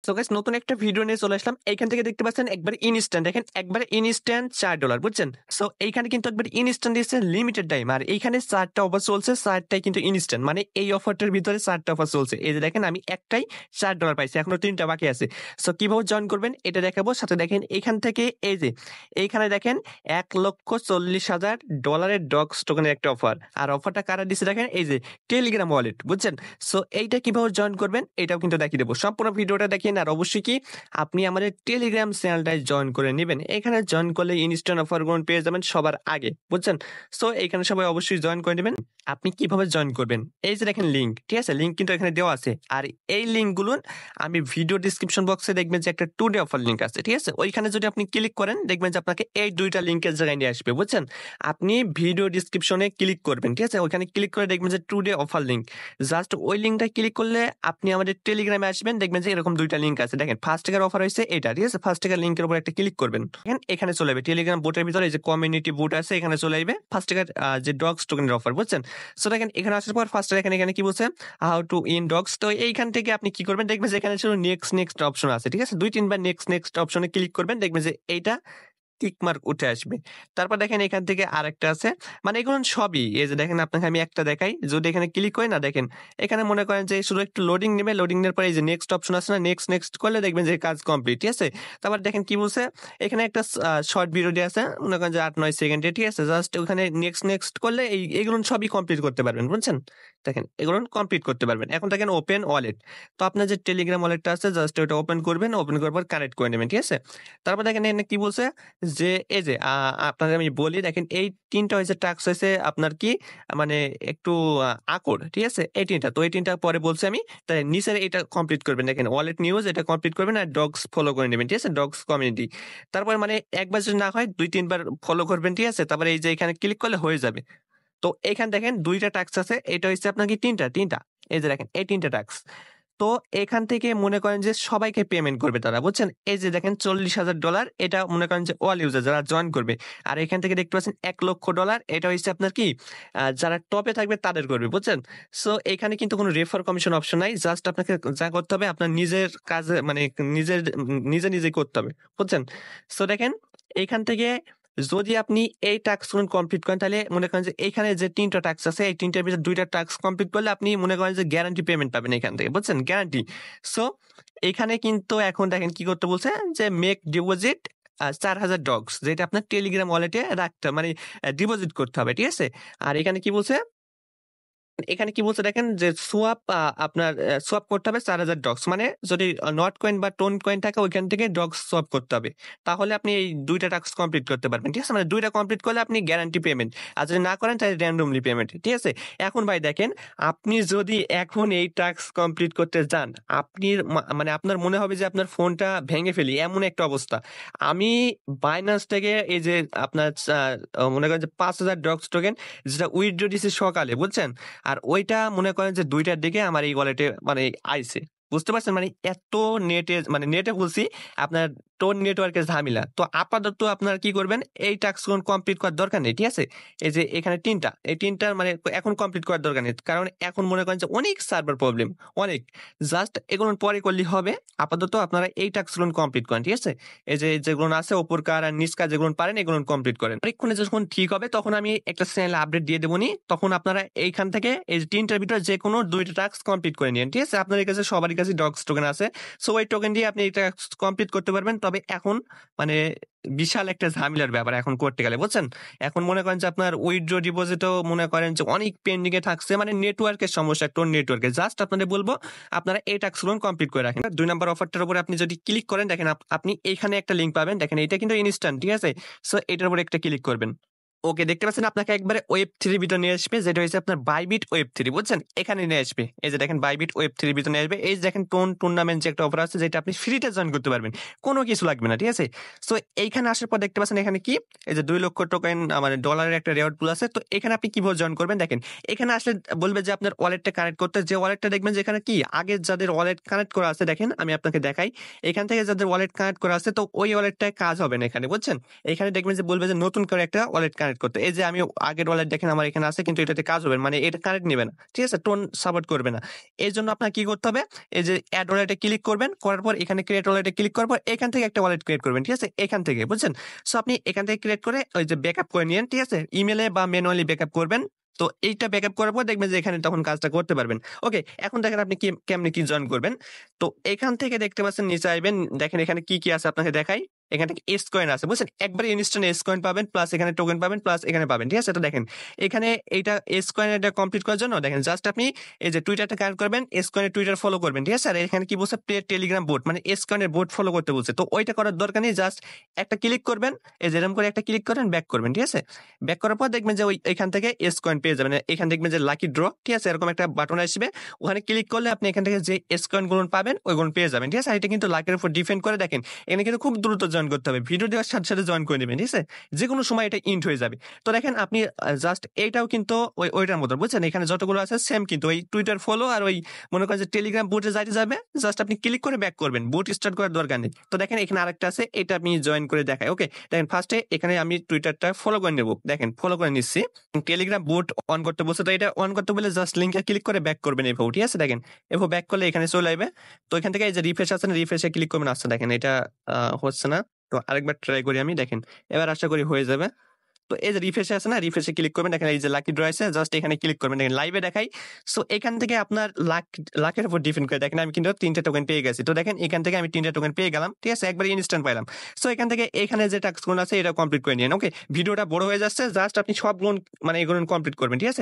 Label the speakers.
Speaker 1: So guys নতুন একটা video নিয়ে চলে আসলাম। এইখান থেকে দেখতে পাচ্ছেন একবার ইনস্ট্যান্ট, দেখেন একবার ইনস্ট্যান্ট $4, বুঝছেন? সো এইখানে কিন্তু একবার ইনস্ট্যান্ট দিচ্ছে লিমিটেড টাইম, আর এইখানে 4টা অফার চলছে, 4টাই কিন্তু ইনস্ট্যান্ট, মানে এই অফারটার ভিতরে 4টা অফার চলছে। এই যে দেখেন আমি একটাই $4 পাইছি, এখনো 3টা বাকি আছে। সো কিভাবে জয়েন করবেন এটা দেখাবো, সাথে দেখেন এইখান থেকে এই যে এইখানে দেখেন $1,40,000 ডগস টোকেনের একটা অফার, আর অফারটা কারা দিচ্ছে দেখেন এই যে টেলিগ্রাম ওয়ালেট, বুঝছেন? সো এইটা কিভাবে জয়েন করবেন এটাও কিন্তু দেখিয়ে দেবো, সম্পূর্ণ ভিডিওটা দেখেন। আর অবশ্যই কি আপনি আমাদের টেলিগ্রাম চ্যানেলটায় জয়েন করে নেবেন, এখানে জয়েন করলে ইনস্ট্যান্ট অফারগুলো পেয়ে যাবেন সবার আগে, বুঝছেন? সো এইখানে সবাই অবশ্যই জয়েন করে নেবেন। আপনি কিভাবে জয়েন করবেন এই যে দেখেন লিঙ্ক, ঠিক আছে? লিঙ্ক কিন্তু এখানে দেওয়া আছে, আর এই লিঙ্কগুলো আমি ভিডিও ডিসক্রিপশন বক্সে দেখবেন যে একটা 2 ডে অফার লিঙ্ক আছে, ঠিক আছে? ওইখানে যদি আপনি ক্লিক করেন দেখবেন যে আপনাকে এই দুইটা লিঙ্কের জায়গায় নিয়ে আসবে, বুঝছেন? আপনি ভিডিও ডিসক্রিপশনে ক্লিক করবেন, ঠিক আছে? ওইখানে ক্লিক করে দেখবেন যে 2 ডে অফার লিঙ্ক, জাস্ট ওই লিঙ্কটা ক্লিক করলে আপনি আমাদের টেলিগ্রামে আসবেন, দেখবেন যে এরকম দুইটা লিঙ্ক আছে। দেখেন ফার্স্ট টাকার অফার হয়েছে এটা, ঠিক আছে? ফার্স্ট টাকার লিঙ্কের উপর একটা ক্লিক করবেন, দেখেন এখানে চলে যাবে টেলিগ্রাম বোটের ভিতরে এই যে কমিউনিটি বুট আছে, এখানে চলে আসবে ফার্স্ট টাকার যে ডগস টোকেনের অফার, বুঝছেন? সো দেখেন এখানে আসার পর ফার্স্ট দেখেন এখানে কি বলছে, হাউ টু ইন ডগস। তো এইখান থেকে আপনি কি করবেন দেখবেন যে এখানে ছিল নেক্সট নেক্সট অপশন আছে, ঠিক আছে? 2-3 বার নেক্সট নেক্সট অপশনে ক্লিক করবেন, দেখবেন যে এইটা টিক মার্ক উঠে আসবে। তারপর দেখেন এখান থেকে আরেকটা আছে, মানে এগুলো সবই এই যে দেখেন আপনাকে আমি একটা দেখাই, যদি এখানে ক্লিক করি না দেখেন এখানে মনে করেন যে শুধু একটু লোডিং নেবে, লোডিং নেওয়ার পরে এই যে নেক্সট অপশন আছে না, নেক্সট নেক্সট করলে দেখবেন যে কাজ কমপ্লিট, ঠিক আছে? তারপর দেখেন কি বলছে, এখানে একটা শর্ট ভিডিও দিয়ে আছে মনে করেন যে 8-9 সেকেন্ডে, ঠিক আছে? জাস্ট ওখানে নেক্সট নেক্সট করলে এগুলো সবই কমপ্লিট করতে পারবেন, বুঝছেন? দেখেন এগুলো কমপ্লিট করতে পারবেন। এখন দেখেন ওপেন ওয়ালেট, তো আপনার যে টেলিগ্রাম ওয়ালেটটা আছে জাস্ট ওটা ওপেন করবেন, ওপেন করার পর কানেক্ট করে নেবেন, ঠিক আছে? তারপর দেখেন এখানে কি বলছে যে এই যে আপনাদের আমি বলি, দেখেন এই ৩টা হয়েছে টাস্ক হয়েছে আপনার কি মানে একটু আকড়, ঠিক আছে? এই ৩টা, তো এই ৩টা পরে বলছি আমি, তাই নিচের এটা কমপ্লিট করবেন, দেখেন ওয়ালেট নিউজ এটা কমপ্লিট করবেন, আর ডগস ফলো করে নেবেন, ঠিক আছে? Dogs community. তারপর মানে একবার যদি না হয় ২-৩ বার ফলো করবেন, ঠিক আছে? তারপরে এই যে এখানে ক্লিক করলে হয়ে যাবে। তো এখানে দেখেন 2টা টাস্ক আছে, এটা হচ্ছে আপনার কি ৩টা, এই যে দেখেন এই ৩টা টাস্ক। তো এখান থেকে মনে করেন যে সবাইকে পেমেন্ট করবে তারা, বুঝছেন? এই যে দেখেন $40,000 এটা মনে করেন যে অল ইউজার যারা জয়েন করবে। আর এখান থেকে দেখতে পাচ্ছেন $1,00,000 এটা হচ্ছে আপনার কি যারা টপে থাকবে তাদের করবে, বুঝছেন? সো এখানে কিন্তু কোনো রেফার কমিশন অপশন নাই, জাস্ট আপনাকে যা করতে হবে আপনার নিজের কাজে মানে নিজে করতে হবে, বুঝছেন? সো দেখেন এইখান থেকে যদি আপনি এই টাস্কগুলো কমপ্লিট করেন তাহলে মনে করেন যে এইখানে যে 3টা টাস্ক আছে এই 3টার ভিতরে 2টা টাস্ক কমপ্লিট করলে আপনি মনে করেন যে গ্যারান্টি পেমেন্ট পাবেন এখান থেকে, বুঝছেন? গ্যারান্টি। সো এখানে কিন্তু এখন দেখেন কি করতে বলছে যে মেক ডিপোজিট $4,000, যেটা আপনার টেলিগ্রাম ওয়ালেটে রাখতে মানে ডিপোজিট করতে হবে, ঠিক আছে? আর এখানে কি বলছে, এখানে কি বলছে দেখেন যে সোয়াপ আপনার সোয়াপ করতে হবে $4,000, মানে যদি নট কয়েন বা টোন কয়েন থাকে ওইখান থেকে ডগস সোয়াপ করতে হবে, তাহলে আপনি এই 2টা টাস্ক কমপ্লিট করতে পারবেন, ঠিক আছে? মানে 2টা কমপ্লিট করলে আপনি গ্যারান্টি পেমেন্ট, আর যদি না করেন তাহলে র্যান্ডমলি পেমেন্ট, ঠিক আছে? এখন ভাই দেখেন আপনি যদি এখন এই টাস্ক কমপ্লিট করতে যান, আপনি মানে আপনার মনে হবে যে আপনার ফোনটা ভেঙে ফেলি এমন একটা অবস্থা। আমি বাইন্যান্স থেকে এই যে আপনার মনে করেন যে 5,000 ডগস টোকেন যেটা উইথড্র দিছি সকালে, বুঝছেন? আর ওইটা মনে করেন যে ২টার দিকে আমার এই ওয়ালেটে মানে আইছে। বুঝতে পারছেন? মানে এত মানে নেটে বলছি আপনার টোন নেটওয়ার্কের ঝামেলা। তো আপাতত আপনারা কি করবেন এই টাস্কগুলো কমপ্লিট করার দরকার নেই, ঠিক আছে? এই যে এখানে ৩টা, এই ৩টার মানে এখন কমপ্লিট করার দরকার নেই। কারণ এখন মনে করেন যে অনেক সার্ভার প্রবলেম, অনেক। জাস্ট এগুলো পরে করলেই হবে। আপাতত আপনারা এই টাস্কগুলো কমপ্লিট করেন, ঠিক আছে? এই যে যেগুলো আছে উপর কার আর নিচ কার যেগুলো পারেন এগুলো কমপ্লিট করেন। পরীক্ষণে যখন ঠিক হবে তখন আমি একটা চ্যানেলে আপডেট দিয়ে দেবনি, তখন আপনারা এইখান থেকে এই ৩টার ভিতরে যে কোনো ২টা টাস্ক কমপ্লিট করে নিন, ঠিক আছে? আপনার কাছে সবারই কাছে ডগস টোকেন আছে, সো ওই টোকেন দিয়ে আপনি এটা কমপ্লিট করতে পারবেন। তবে এখন মানে বিশাল একটা ঝামেলার ব্যাপার এখন করতে গেলে, বুঝছেন? এখন মনে করেন যে আপনার উইথড্র ডিপোজিটও মনে করেন যে অনেক পেন্ডিং এ থাকছে, মানে নেটওয়ার্কের সমস্যা, টোন নেটওয়ার্কে। জাস্ট আপনাদের বলবো আপনারা এই টাস্কগুলো কমপ্লিট করে রাখেন। ২ নম্বর অফারটার উপরে আপনি যদি ক্লিক করেন দেখেন আপনি এখানে একটা লিঙ্ক পাবেন, দেখেন এটা কিন্তু ইনস্ট্যান্ট, ঠিক আছে? সো এটার উপরে একটা ক্লিক করবেন। ওকে, দেখতে পাচ্ছেন আপনাকে একবারে Web3 ভিতরে নিয়ে আসবে, যেটা হচ্ছে আপনার বাইবিট Web3, বুঝছেন? এখানে নিয়ে আসবে। এই যে দেখেন বাইবিট Web3 ভিতরে নিয়ে আসবে। এই যে দেখেন টুর্নামেন্ট যে একটা অফার আছে যেটা আপনি ফ্রিতে জয়েন করতে পারবেন, কোনো কিছু লাগবে না, ঠিক আছে? সো এইখানে আসার পর দেখতে পাচ্ছেন এখানে কি এই যে 2 লক্ষ টোকেন মানে ডলারের একটা রিওয়ার্ড পুল আছে। তো এখানে আপনি কিভাবে জয়েন করবেন দেখেন, এখানে আসলে বলবে যে আপনার ওয়ালেটটা কানেক্ট করতে, যে ওয়ালেটটা দেখবেন যে এখানে কি আগে যাদের ওয়ালেট কানেক্ট করা আছে, দেখেন আমি আপনাকে দেখাই, এখান থেকে যাদের ওয়ালেট কানেক্ট করা আছে তো ওই ওয়ালেটটায় কাজ হবে না এখানে, বুঝছেন? এখানে দেখবেন যে বলবে যে নতুন করে একটা ওয়ালেট কানেক্ট কানেক্ট করতে। এই যে আমি আগের ওয়ালেট দেখেন আমার এখানে আছে কিন্তু এটাতে কাজ হবে না। মানে এটা কানেক্ট নিবে না। ঠিক আছে? টোন সাপোর্ট করবে না। এজন্য আপনার কি করতে হবে? এই যে এড ওয়ালেটে ক্লিক করবেন। করার পর এখানে ক্রিয়েট ওয়ালেটে ক্লিক করার পর এখান থেকে একটা ওয়ালেট ক্রিয়েট করবেন। ঠিক আছে? এখান থেকে বুঝছেন? সো আপনি এখান থেকে ক্রিয়েট করে ওই যে ব্যাকআপ করে নিয়েন। ঠিক আছে? ইমেইলে বা ম্যানুয়ালি ব্যাকআপ করবেন। তো এইটা ব্যাকআপ করার পর দেখবেন যে এখানে তখন কাজটা করতে পারবেন। ওকে, এখন দেখেন আপনি কেমনে কি জয়েন করবেন। তো এখান থেকে দেখতে পাচ্ছেন নিচে আইবেন। দেখেন এখানে কি আছে আপনাকে দেখাই। এখান থেকে এস কয়েন আছে বুঝছেন? একবারে ইনস্ট্যান্ট এস কয়েন পাবেন প্লাস এখানে টোকেন পাবেন প্লাস এখানে পাবেন। ঠিক আছে? তো দেখেন এখানে এইটা এস কয়েন এটা কমপ্লিট করার জন্য দেখেন জাস্ট আপনি এই যে টুইটারটা কানেক্ট করবেন, এস কয়েনের টুইটার ফলো করবেন। ঠিক আছে? আর এখানে কি বলছে প্লে টেলিগ্রাম বোট মানে এস কয়েনের বোট ফলো করতে বলছে। তো ওইটা করার দরকার নেই, জাস্ট একটা ক্লিক করবেন। এই যে এরকম করে একটা ক্লিক করেন, ব্যাক করবেন। ঠিক আছে? ব্যাক করার পর দেখবেন যে ওই এখান থেকে এস কয়েন পেয়ে যাবেন। এখানে দেখবেন যে লাকি ড্র, ঠিক আছে? এরকম একটা বাটন আসবে। ওখানে ক্লিক করলে আপনি এখান থেকে যে এস কয়েন গুলো পাবেন ওইগুলো পেয়ে যাবেন। ঠিক আছে? আর এটা কিন্তু লাকের উপর ডিপেন্ড করে। দেখেন এখানে কিন্তু খুব দ্রুত জয়েন করতে হবে। ভিডিও দেওয়ার সাথে সাথে জয়েন করে নেবেন। ঠিক আছে? যে কোনো সময় এটা ইন্ট হয়ে যাবে। তো দেখেন আপনি জাস্ট এইটাও কিন্তু ওইটার মতো বুঝছেন? এখানে যতগুলো আছে সেম কিন্তু ওই টুইটার ফলো আর ওই মনে করেন যে টেলিগ্রাম বুটে যাইতে যাবে, জাস্ট আপনি ক্লিক করে ব্যাক করবেন। বুট স্টার্ট করার দরকার নেই। তো দেখেন এখানে আরেকটা আছে, এটা আপনি জয়েন করে দেখায়। ওকে, দেখেন ফার্স্টে এখানে আমি টুইটারটা ফলো করে নেব। দেখেন ফলো করে নিচ্ছি। টেলিগ্রাম বুট অন করতে বলছে, তো এটা অন করতে বলে জাস্ট লিঙ্কে ক্লিক করে ব্যাক করবেন এভাবে। ঠিক আছে? দেখেন এভাবে ব্যাক করলে এখানে চলে আসবে। তো এখান থেকে এই যে রিফ্রেশ আছে না, রিফ্রেশে ক্লিক করবেন। আসছে দেখেন এটা হচ্ছে না। তো আরেকবার ট্রাই করি আমি। দেখেন এবার আশা করি হয়ে যাবে। তো এই যে রিফ্রেশে আছে না, রিফ্রেশে ক্লিক করবেন। দেখেন এই যে লাকি ড্র আছে, জাস্ট এখানে ক্লিক করবেন। দেখেন লাইভে দেখাই। সো এখান থেকে আপনার লাকের উপর ডিপেন্ড করে। দেখেন আমি কিন্তু 3টে টোকেন পেয়ে গেছি। তো দেখেন এখান থেকে আমি 3টে টোকেন পেয়ে গেলাম। ঠিক আছে? একবার ইনস্ট্যান্ট পাইলাম। সো এখান থেকে এখানে যে টাস্কগুলো আছে এটা কমপ্লিট করে নিন। ওকে, ভিডিওটা বড় হয়ে যাচ্ছে, জাস্ট আপনি সবগুলো মানে এগুলো কমপ্লিট করবেন। ঠিক আছে?